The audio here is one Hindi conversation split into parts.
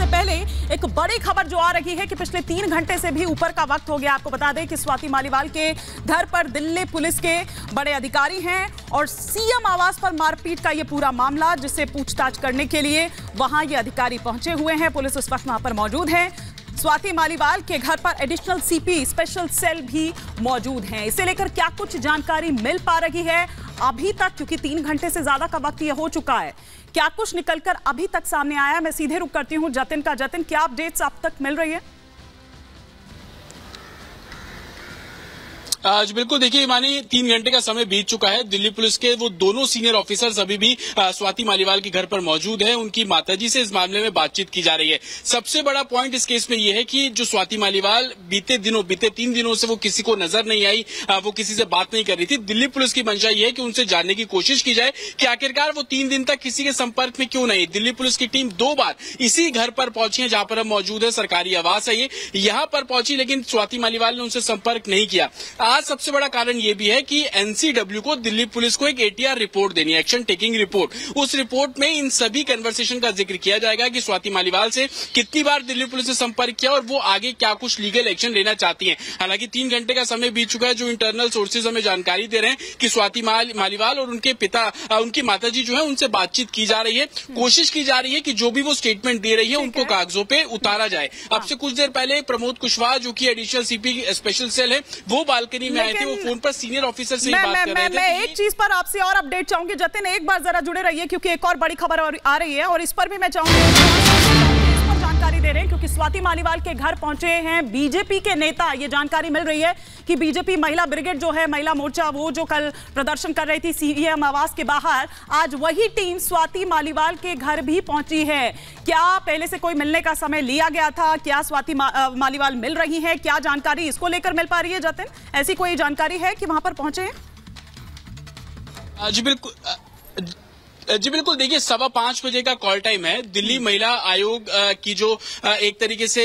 उससे पहले एक बड़ी खबर जो आ रही है कि पिछले 3 घंटे से भी ऊपर का वक्त हो गया। आपको बता दें कि स्वाति मालीवाल के घर पर दिल्ली पुलिस के बड़े अधिकारी हैं और सीएम आवास पर मारपीट का ये पूरा मामला, जिससे पूछताछ करने के लिए वहां ये अधिकारी पहुंचे हुए हैं। पुलिस उस वक्त वहां पर मौजूद है। स्वाति मालीवाल के घर पर एडिशनल सीपी स्पेशल सेल भी मौजूद हैं। इसे लेकर क्या कुछ जानकारी मिल पा रही है अभी तक, क्योंकि 3 घंटे से ज्यादा का वक्त ये हो चुका है, क्या कुछ निकलकर अभी तक सामने आया? मैं सीधे रुक करती हूं जतिन का। जतिन, क्या अपडेट्स अब तक मिल रही है? आज बिल्कुल देखिए मानी 3 घंटे का समय बीत चुका है। दिल्ली पुलिस के वो दोनों सीनियर ऑफिसर्स अभी भी स्वाति मालीवाल के घर पर मौजूद हैं। उनकी माताजी से इस मामले में बातचीत की जा रही है। सबसे बड़ा पॉइंट इस केस में ये है कि जो स्वाति मालीवाल बीते 3 दिनों से वो किसी को नजर नहीं आई, वो किसी से बात नहीं कर रही थी। दिल्ली पुलिस की मंशा ये है कि उनसे जानने की कोशिश की जाए कि आखिरकार वो 3 दिन तक किसी के संपर्क में क्यों नहीं। दिल्ली पुलिस की टीम 2 बार इसी घर पर पहुंची है जहां पर हम मौजूद है। सरकारी आवास है ये, यहाँ पर पहुंची, लेकिन स्वाति मालीवाल ने उनसे संपर्क नहीं किया। आज सबसे बड़ा कारण यह भी है कि एनसीडब्ल्यू को दिल्ली पुलिस को एक एटीआर रिपोर्ट देनी है, एक्शन टेकिंग रिपोर्ट। उस रिपोर्ट में इन सभी कन्वर्सेशन का जिक्र किया जाएगा कि स्वाति मालीवाल से कितनी बार दिल्ली पुलिस ने संपर्क किया और वो आगे क्या कुछ लीगल एक्शन लेना चाहती हैं। हालांकि 3 घंटे का समय बीत चुका है। जो इंटरनल सोर्सेज हमें जानकारी दे रहे हैं कि स्वाति मालीवाल और उनके पिता, उनकी माताजी जो है, उनसे बातचीत की जा रही है। कोशिश की जा रही है कि जो भी वो स्टेटमेंट दे रही है उनको कागजों पे उतारा जाए। अब से कुछ देर पहले प्रमोद कुशवाहा, जो कि एडिशनल सीपी स्पेशल सेल है, वो बालकनी में आए थे। वो फोन पर सीनियर ऑफिसर से बात कर रहे थे। मैं एक चीज पर आपसे और अपडेट चाहूंगी जतिन, एक बार जरा जुड़े रहिए क्योंकि एक और बड़ी खबर आ रही है और इस पर भी मैं चाहूंगी जानकारी दे रहे हैं, क्योंकि स्वाति मालीवाल के घर पहुंचे हैं बीजेपी के नेता। ये जानकारी मिल रही है कि बीजेपी महिला ब्रिगेड जो है, महिला मोर्चा, वो जो कल प्रदर्शन कर रही थी सीएम आवास के बाहर, आज वही टीम स्वाति मालीवाल के घर भी पहुंची है। क्या पहले से कोई मिलने का समय लिया गया था? क्या स्वाति मालीवाल मिल रही है? क्या जानकारी इसको लेकर मिल पा रही है जतिन? ऐसी कोई जानकारी है कि वहां पर पहुंचे हैं? जी बिल्कुल, देखिए 5:15 बजे का कॉल टाइम है। दिल्ली महिला आयोग की जो एक तरीके से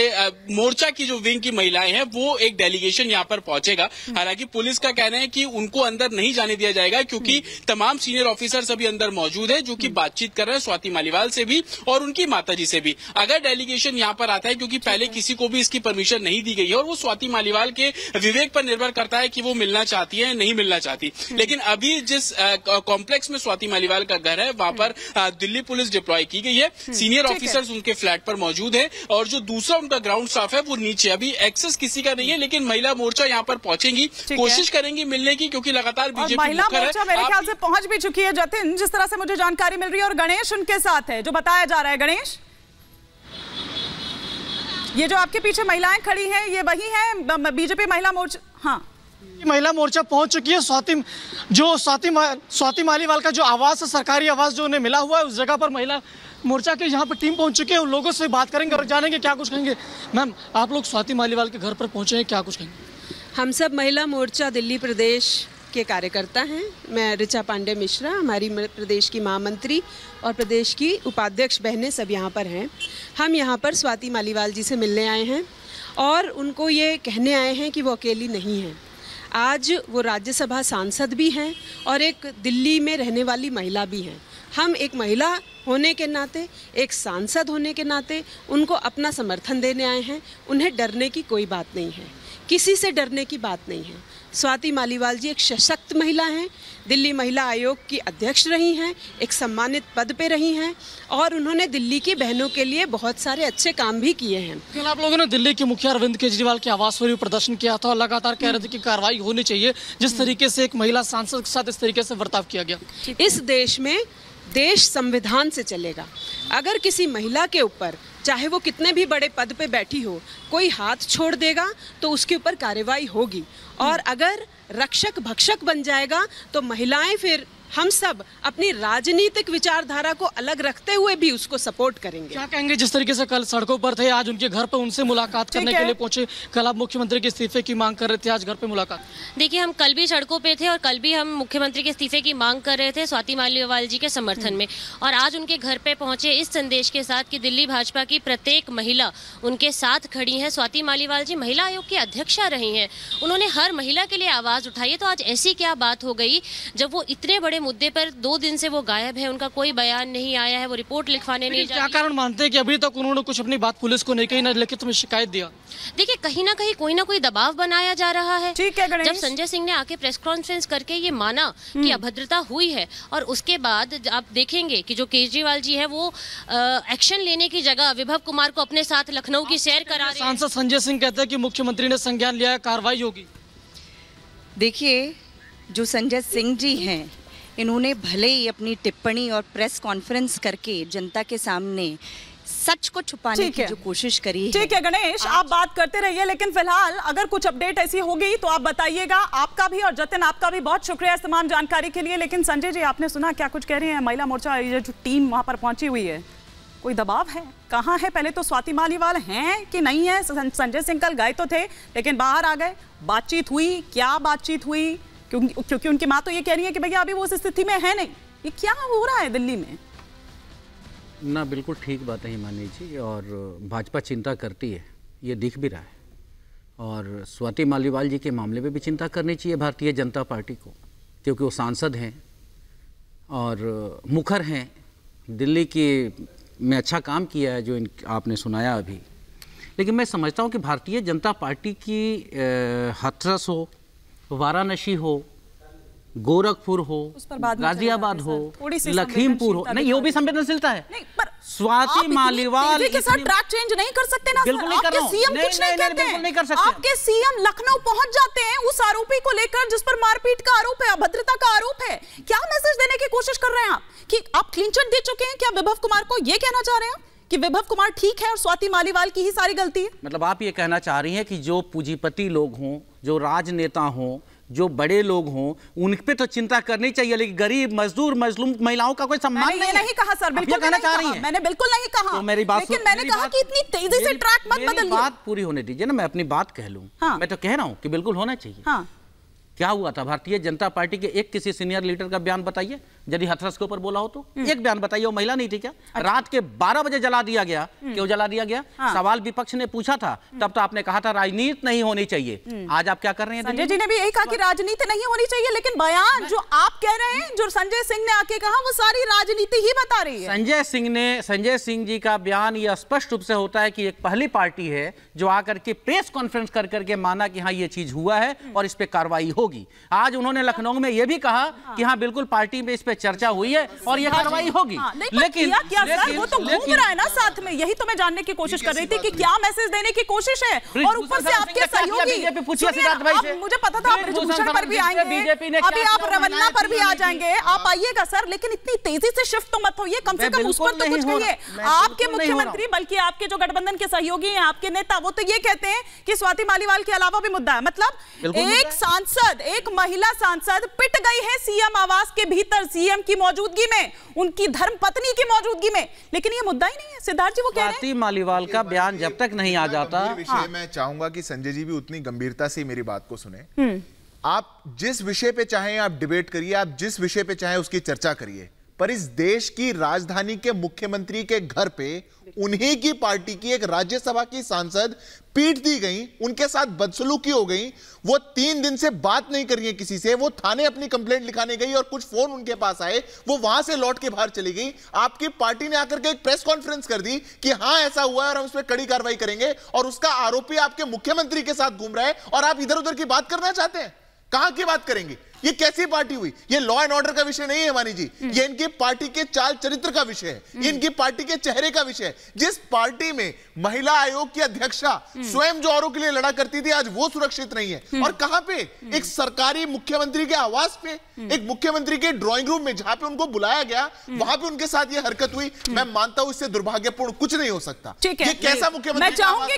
मोर्चा की जो विंग की महिलाएं हैं, वो एक डेलीगेशन यहां पर पहुंचेगा। हालांकि पुलिस का कहना है कि उनको अंदर नहीं जाने दिया जाएगा, क्योंकि तमाम सीनियर ऑफिसर्स अभी अंदर मौजूद है, जो कि बातचीत कर रहे हैं स्वाति मालीवाल से भी और उनकी माताजी से भी। अगर डेलीगेशन यहां पर आता है, क्योंकि पहले किसी को भी इसकी परमिशन नहीं दी गई है और वो स्वाति मालीवाल के विवेक पर निर्भर करता है कि वो मिलना चाहती है नहीं मिलना चाहती। लेकिन अभी जिस कॉम्प्लेक्स में स्वाति मालीवाल का घर है, वहां पर दिल्ली पुलिस डिप्लॉय की गई है। सीनियर ऑफिसर्स उनके फ्लैट पर मौजूद है और जो दूसरा उनका ग्राउंड स्टाफ है वो नीचे। अभी एक्सेस किसी का नहीं है, लेकिन महिला मोर्चा यहां पर पहुंचेंगी, कोशिश करेंगी मिलने की, क्योंकि लगातार बीजेपी महिला मोर्चा मेरे ख्याल से पहुंच भी चुकी है जतिन, जिस तरह से मुझे जानकारी मिल रही है। और गणेश उनके साथ है, जो बताया जा रहा है। गणेश, ये जो आपके पीछे महिलाएं खड़ी हैं, ये वही है बीजेपी महिला मोर्चा? हाँ, महिला मोर्चा पहुंच चुकी है। स्वाति मालीवाल का जो आवास है, सरकारी आवास जो उन्हें मिला हुआ है, उस जगह पर महिला मोर्चा के यहाँ पर टीम पहुंच चुकी है। उन लोगों से बात करेंगे और जानेंगे क्या कुछ कहेंगे। मैम, आप लोग स्वाति मालीवाल के घर पर पहुंचे हैं, क्या कुछ कहेंगे? हम सब महिला मोर्चा दिल्ली प्रदेश के कार्यकर्ता हैं। मैं ऋचा पांडे मिश्रा, हमारी प्रदेश की महामंत्री और प्रदेश की उपाध्यक्ष बहनें सब यहाँ पर हैं। हम यहाँ पर स्वाति मालीवाल जी से मिलने आए हैं और उनको ये कहने आए हैं कि वो अकेली नहीं हैं। आज वो राज्यसभा सांसद भी हैं और एक दिल्ली में रहने वाली महिला भी हैं। हम एक महिला होने के नाते, एक सांसद होने के नाते उनको अपना समर्थन देने आए हैं। उन्हें डरने की कोई बात नहीं है, किसी से डरने की बात नहीं है। स्वाति मालीवाल जी एक सशक्त महिला हैं, दिल्ली महिला आयोग की अध्यक्ष रही हैं, एक सम्मानित पद पे रही हैं और उन्होंने दिल्ली की बहनों के लिए बहुत सारे अच्छे काम भी किए हैं। कल आप लोगों ने दिल्ली के मुखिया अरविंद केजरीवाल के आवास पर भी प्रदर्शन किया था और लगातार कह रहे थे कि कार्रवाई होनी चाहिए, जिस तरीके से एक महिला सांसद के साथ इस तरीके से बर्ताव किया गया। इस देश में देश संविधान से चलेगा। अगर किसी महिला के ऊपर, चाहे वो कितने भी बड़े पद पे बैठी हो, कोई हाथ छोड़ देगा तो उसके ऊपर कार्रवाई होगी। और अगर रक्षक भक्षक बन जाएगा तो महिलाएं, फिर हम सब अपनी राजनीतिक विचारधारा को अलग रखते हुए भी उसको सपोर्ट करेंगे। क्या कहेंगे, जिस तरीके से कल सड़कों पर थे, आज उनके घर पर उनसे मुलाकात करने के लिए पहुंचे। कल आप मुख्यमंत्री के इस्तीफे की मांग कर रहे थे, आज घर पे मुलाकात। देखिए, हम कल भी सड़कों पे थे और कल भी हम मुख्यमंत्री के इस्तीफे की मांग कर रहे थे स्वाति मालीवाल जी के समर्थन में, और आज उनके घर पे पहुंचे इस संदेश के साथ कि दिल्ली भाजपा की प्रत्येक महिला उनके साथ खड़ी है। स्वाति मालीवाल जी महिला आयोग की अध्यक्षा रही हैं, उन्होंने हर महिला के लिए आवाज उठाई है। तो आज ऐसी क्या बात हो गई जब वो इतने बड़े बड़े मुद्दे पर 2 दिन से वो गायब है, उनका कोई बयान नहीं आया है, वो रिपोर्ट लिखवाने नहीं जा क्या कारण मानते हैं कि अभी तक उन्होंने कुछ अपनी बात पुलिस को नहीं कही, ना लिखित में शिकायत दिया? देखिए, कहीं ना कहीं कोई ना कोई दबाव बनाया जा रहा है। ठीक है गणेश। जब संजय सिंह ने आके प्रेस कॉन्फ्रेंस करके ये माना कि अभद्रता हुई है, और उसके बाद आप देखेंगे कि जो केजरीवाल जी है वो एक्शन लेने की जगह विभव कुमार को अपने साथ लखनऊ की सैर करा रहे हैं। सांसद संजय सिंह कहते हैं कि मुख्यमंत्री ने संज्ञान लिया है, कार्रवाई होगी। देखिए, जो संजय सिंह जी हैं, इन्होंने भले ही अपनी टिप्पणी और प्रेस कॉन्फ्रेंस करके जनता के सामने सच को छुपाने की जो कोशिश करी है। ठीक है गणेश, आप बात करते रहिए, लेकिन फिलहाल अगर कुछ अपडेट ऐसी होगी तो आप बताइएगा। आपका भी और जतिन आपका भी बहुत शुक्रिया इस तमाम जानकारी के लिए। लेकिन संजय जी, आपने सुना क्या कुछ कह रही है महिला मोर्चा, ये जो टीम वहां पर पहुंची हुई है, कोई दबाव है? कहाँ है? पहले तो स्वाति मालीवाल हैं कि नहीं है? संजय सिंह कल गए तो थे लेकिन बाहर आ गए। बातचीत हुई? क्या बातचीत हुई? क्योंकि उनकी माँ तो ये कह रही है कि भैया अभी वो उस स्थिति में है नहीं। ये क्या हो रहा है दिल्ली में? ना, बिल्कुल ठीक बात है हिमानी जी, और भाजपा चिंता करती है, ये दिख भी रहा है। और स्वाति मालीवाल जी के मामले में भी चिंता करनी चाहिए भारतीय जनता पार्टी को, क्योंकि वो सांसद हैं और मुखर हैं, दिल्ली की में अच्छा काम किया है जो आपने सुनाया अभी। लेकिन मैं समझता हूँ कि भारतीय जनता पार्टी की हाथरस हो, वाराणसी हो, गोरखपुर हो, गाजियाबाद हो, लखीमपुर हो, नहीं, ये भी संवेदनशीलता है। स्वाति मालीवाल के साथ ट्रैक चेंज नहीं कर सकते ना? बिल्कुल नहीं कर रहा हूं। सीएम कुछ नहीं कहते हैं, नहीं कर सकते। आपके सीएम लखनऊ पहुंच जाते हैं उस आरोपी को लेकर जिस पर मारपीट का आरोप है, अभद्रता का आरोप है। क्या मैसेज देने की कोशिश कर रहे हैं आप कि आप क्लीन चिट दे चुके हैं? क्या विभव कुमार को ये कहना चाह रहे हैं कि विभव कुमार ठीक है और स्वाति मालीवाल की ही सारी गलती है? मतलब आप ये कहना चाह रही हैं कि जो पूंजीपति लोग हों, जो राजनेता हों, जो बड़े लोग हों, उन पे तो चिंता करनी चाहिए, लेकिन गरीब, मजदूर, मजलूम महिलाओं का कोई सम्मान नहीं है। नहीं कहा सर, बिल्कुल कहना चाह रही हैं। मैंने बिल्कुल नहीं कहा, तो मेरी बात, लेकिन मैंने कहा कि इतनी तेजी से ट्रैक मत बदलिए। मेरी बात पूरी होने दीजिए ना, मैं अपनी बात कह लूं। हाँ। मैं तो कह रहा हूं कि बिल्कुल होना चाहिए। हाँ। क्या हुआ था? भारतीय जनता पार्टी के एक किसी सीनियर लीडर का बयान बताइए, यदि हथरस के ऊपर बोला हो तो एक बयान बताइए। वो महिला नहीं थी क्या? रात के 12 बजे जला दिया गया। क्यों जला दिया गया? सवाल विपक्ष ने पूछा था, तब तो आपने कहा था राजनीति नहीं होनी चाहिए। आज आप क्या कर रहे हैं? संजय जी ने भी यही कहा कि राजनीति नहीं होनी चाहिए, लेकिन बयान जो आप कह रहे हैं, जो संजय सिंह ने आके कहा, वो सारी राजनीति ही बता रही है। संजय सिंह जी का बयान यह स्पष्ट रूप से होता है कि एक पहली पार्टी है जो आकर के प्रेस कॉन्फ्रेंस कर करके माना कि हाँ ये चीज हुआ है और इस पे कार्रवाई होगी। आज उन्होंने लखनऊ में यह भी कहा कि हाँ बिल्कुल पार्टी में इस पे चर्चा हुई है और यह कार्रवाई होगी। लेकिन वो तो घूम रहा है ना साथ में, यही तो मैं जानने की कोशिश कर रही थी कि क्या मैसेज देने की कोशिश है। और ऊपर से आपके सहयोगी, मुझे पता था आप ब्रिजभूषण पर भी आएंगे, अभी आप रवन्ना पर भी आ जाएंगे, आप आइएगा सर, लेकिन इतनी तेजी से शिफ्ट तो मत होइए, कम से कम उस पर तो कुछ कहिए। आपके मुख्यमंत्री, बल्कि आपके जो गठबंधन के सहयोगी हैं, आपके नेता, वो तो ये कहते हैं कि स्वाति मालीवाल के अलावा भी मुद्दा है। मतलब एक सांसद, एक महिला सांसद पिट गई है सीएम आवास के भीतर, सीएम की मौजूदगी में, उनकी धर्मपत्नी की मौजूदगी में, लेकिन ये मुद्दा ही नहीं है। सिद्धार्थ जी, वो कह रहे हैं स्वाति मालीवाल का बयान जब तक नहीं आ जाता। विषय मैं चाहूंगा कि संजय जी भी उतनी गंभीरता से मेरी बात को सुने। आप जिस विषय पे चाहें आप डिबेट करिए, आप जिस विषय पे चाहें उसकी चर्चा करिए, पर इस देश की राजधानी के मुख्यमंत्री के घर पे उन्हीं की पार्टी की एक राज्यसभा की सांसद पीट दी गई, उनके साथ बदसलूकी हो गई। वो 3 दिन से बात नहीं कर रही है किसी से, वो थाने अपनी कंप्लेंट लिखाने गई और कुछ फोन उनके पास आए, वो वहां से लौट के बाहर चली गई। आपकी पार्टी ने आकर के एक प्रेस कॉन्फ्रेंस कर दी कि हां ऐसा हुआ है और हम उस पर कड़ी कार्रवाई करेंगे, और उसका आरोपी आपके मुख्यमंत्री के साथ घूम रहा है और आप इधर उधर की बात करना चाहते हैं। कहां की बात करेंगे? ये कैसी पार्टी हुई? ये लॉ एंड ऑर्डर का विषय नहीं है वानी जी, ये इनकी पार्टी के चाल चरित्र का विषय है, ये इनकी पार्टी के चेहरे का विषय है। जिस पार्टी में महिला आयोग की अध्यक्षा स्वयं जो औरों के लिए लड़ा करती थी, आज वो सुरक्षित नहीं है। और कहां पे? एक सरकारी मुख्यमंत्री के आवास पे, एक मुख्यमंत्री के ड्राइंग रूम में, जहां पे उनको बुलाया गया, वहां पे उनके साथ ये हरकत हुई। मैं मानता हूं इससे दुर्भाग्यपूर्ण कुछ नहीं हो सकता। ठीक है, ये कैसा मुख्यमंत्री?